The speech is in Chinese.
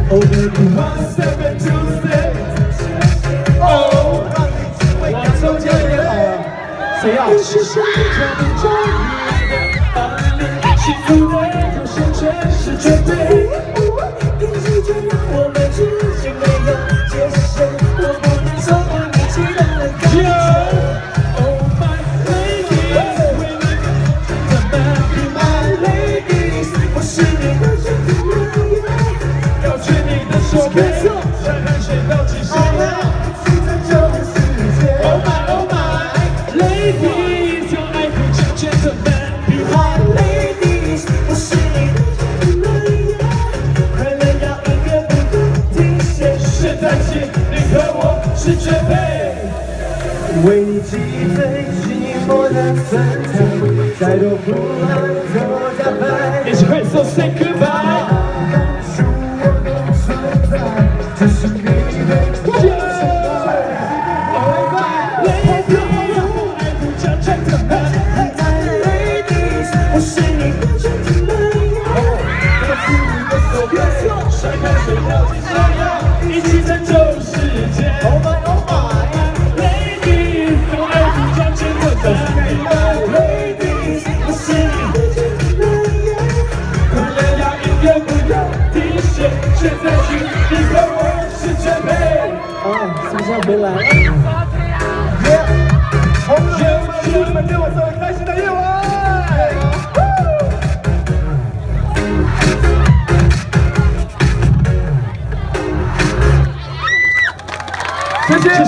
Oh baby, one step and two step. Oh，往中间一点好了。谁要？幸福的表现全是绝对。我们之间没有界限，我不能错过你期待的感觉。Oh my ladies， Be my ladies， 我是你的全部。要去你的手背，想看谁到极限。去拯救的世界。Oh my oh my ladies， 用爱护强健的 man。Be my ladies， 我是你的全部。快乐要一个不停歇。现在起，你和我是绝配。为你击飞寂寞的分开，再多不安都加倍。It's great, so say goodbye。这是你的绝配。我是你的全部。我是你的手背，甩开水掉进山崖，一起拯救世界。Oh my oh my ladies， 用爱护强健的手背。Ladies， 我是你的全部。快乐要音乐不要停歇，现在起，你和我是绝配。是不是要回来？Yeah， 红日们给我送开心的夜晚。谢谢。